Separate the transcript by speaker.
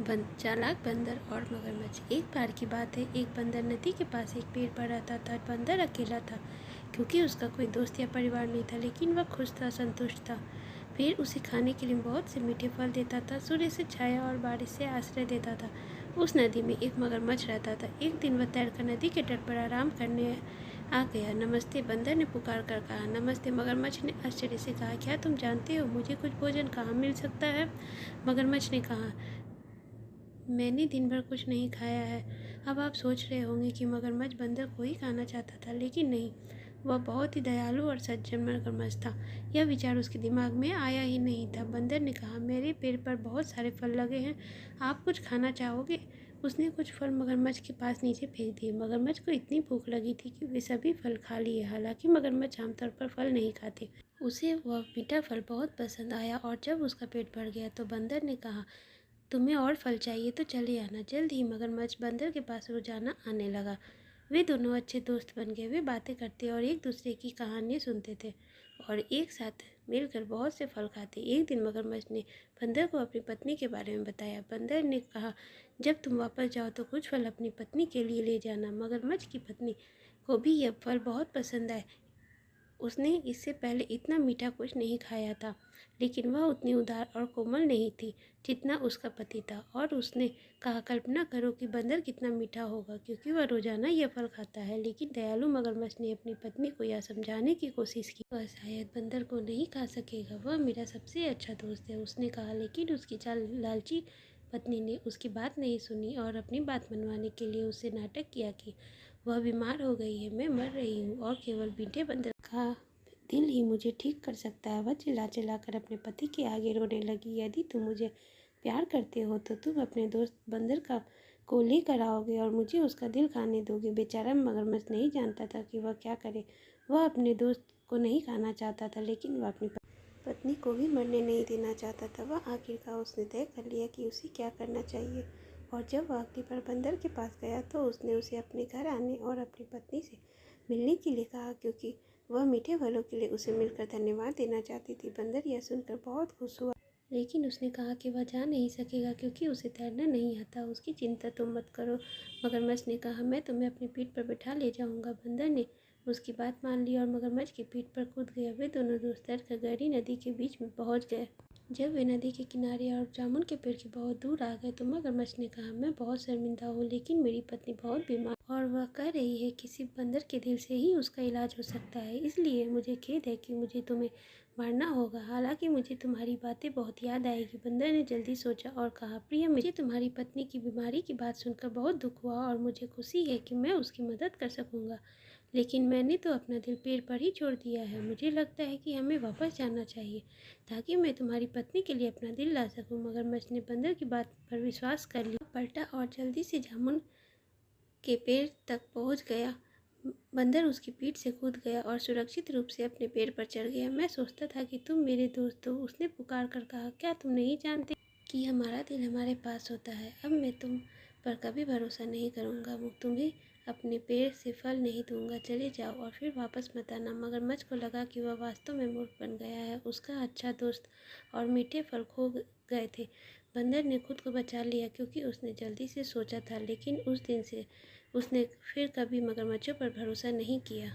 Speaker 1: चालाक बंदर और मगरमच्छ। एक बार की बात है, एक बंदर नदी के पास एक पेड़ पर रहता था। बंदर अकेला था क्योंकि उसका कोई दोस्त या परिवार नहीं था, लेकिन वह खुश था, संतुष्ट था। पेड़ उसे खाने के लिए बहुत से मीठे फल देता था, सूर्य से छाया और बारिश से आश्रय देता था। उस नदी में एक मगरमच्छ रहता था। एक दिन वह तैरकर नदी के तट पर आराम करने आ गया। नमस्ते, बंदर ने पुकार कर कहा। नमस्ते, मगरमच्छ ने आश्चर्य से कहा। क्या तुम जानते हो मुझे कुछ भोजन कहाँ मिल सकता है? मगरमच्छ ने कहा, मैंने दिन भर कुछ नहीं खाया है। अब आप सोच रहे होंगे कि मगरमच्छ बंदर को ही खाना चाहता था, लेकिन नहीं, वह बहुत ही दयालु और सज्जन मगरमच्छ था। यह विचार उसके दिमाग में आया ही नहीं था। बंदर ने कहा, मेरे पेड़ पर बहुत सारे फल लगे हैं, आप कुछ खाना चाहोगे? उसने कुछ फल मगरमच्छ के पास नीचे फेंक दिए। मगरमच्छ को इतनी भूख लगी थी कि वे सभी फल खा लिए। हालांकि मगरमच्छ आमतौर पर फल नहीं खाते, उसे वह मीठा फल बहुत पसंद आया और जब उसका पेट भर गया तो बंदर ने कहा, तुम्हें और फल चाहिए तो चले आना। जल्द ही मगरमच्छ बंदर के पास रोजाना आने लगा। वे दोनों अच्छे दोस्त बन गए। वे बातें करते और एक दूसरे की कहानियाँ सुनते थे और एक साथ मिलकर बहुत से फल खाते। एक दिन मगरमच्छ ने बंदर को अपनी पत्नी के बारे में बताया। बंदर ने कहा, जब तुम वापस जाओ तो कुछ फल अपनी पत्नी के लिए ले जाना। मगरमच्छ की पत्नी को भी यह फल बहुत पसंद आए। उसने इससे पहले इतना मीठा कुछ नहीं खाया था, लेकिन वह उतनी उदार और कोमल नहीं थी जितना उसका पति था। और उसने कहा, कल्पना करो कि बंदर कितना मीठा होगा, क्योंकि वह रोजाना यह फल खाता है। लेकिन दयालु मगरमच्छ ने अपनी पत्नी को यह समझाने की कोशिश की, वह शायद बंदर को नहीं खा सकेगा, वह मेरा सबसे अच्छा दोस्त है, उसने कहा। लेकिन उसकी लालची पत्नी ने उसकी बात नहीं सुनी और अपनी बात मनवाने के लिए उससे नाटक किया कि वह बीमार हो गई है, मैं मर रही हूँ और केवल मीठे बंदर का दिल ही मुझे ठीक कर सकता है। वह चिल्ला चिल्ला कर अपने पति के आगे रोने लगी। यदि तुम मुझे प्यार करते हो तो तुम अपने दोस्त बंदर को लेकर आओगे और मुझे उसका दिल खाने दोगे। बेचारा मगरमच्छ नहीं जानता था कि वह क्या करे। वह अपने दोस्त को नहीं खाना चाहता था, लेकिन वह अपनी पत्नी को भी मरने नहीं देना चाहता था। वह आखिरकार उसने तय कर लिया कि उसे क्या करना चाहिए, और जब वह आखिरी बार बंदर के पास गया तो उसने उसे अपने घर आने और अपनी पत्नी से मिलने के लिए कहा, क्योंकि वह मीठे फलों के लिए उसे मिलकर धन्यवाद देना चाहती थी। बंदर यह सुनकर बहुत खुश हुआ, लेकिन उसने कहा कि वह जा नहीं सकेगा क्योंकि उसे तैरना नहीं आता। उसकी चिंता तुम मत करो, मगरमच्छ ने कहा, मैं तुम्हें अपनी पीठ पर बैठा ले जाऊंगा। बंदर ने उसकी बात मान ली और मगरमच्छ की पीठ पर कूद गया। वे दोनों दोस्त तैरकर गहरी नदी के बीच में पहुंच गए। जब वे नदी के किनारे और जामुन के पेड़ के बहुत दूर आ गए तो मगरमच्छ ने कहा, मैं बहुत शर्मिंदा हूँ, लेकिन मेरी पत्नी बहुत बीमार और वह कह रही है किसी बंदर के दिल से ही उसका इलाज हो सकता है, इसलिए मुझे खेद है कि मुझे तुम्हें मारना होगा। हालांकि मुझे तुम्हारी बातें बहुत याद आएगी। बंदर ने जल्दी सोचा और कहा, प्रिय, मुझे तुम्हारी पत्नी की बीमारी की बात सुनकर बहुत दुख हुआ और मुझे खुशी है कि मैं उसकी मदद कर सकूंगा, लेकिन मैंने तो अपना दिल पेड़ पर ही छोड़ दिया है। मुझे लगता है कि हमें वापस जाना चाहिए ताकि मैं तुम्हारी पत्नी के लिए अपना दिल ला सकूं। मगरमच्छ ने बंदर की बात पर विश्वास कर लिया, पलटा और जल्दी से जामुन के पेड़ तक पहुंच गया। बंदर उसकी पीठ से कूद गया और सुरक्षित रूप से अपने पेड़ पर चढ़ गया। मैं सोचता था कि तुम मेरे दोस्त हो, उसने पुकार कर कहा। क्या तुम नहीं जानते कि हमारा दिल हमारे पास होता है? अब मैं तुम पर कभी भरोसा नहीं करूँगा, वो तुम्हें अपने पेड़ से फल नहीं दूंगा। चले जाओ और फिर वापस मत आना। मगरमच्छ को लगा कि वह वास्तव में मूर्ख बन गया है, उसका अच्छा दोस्त और मीठे फल खो गए थे। बंदर ने खुद को बचा लिया क्योंकि उसने जल्दी से सोचा था, लेकिन उस दिन से उसने फिर कभी मगरमच्छों पर भरोसा नहीं किया।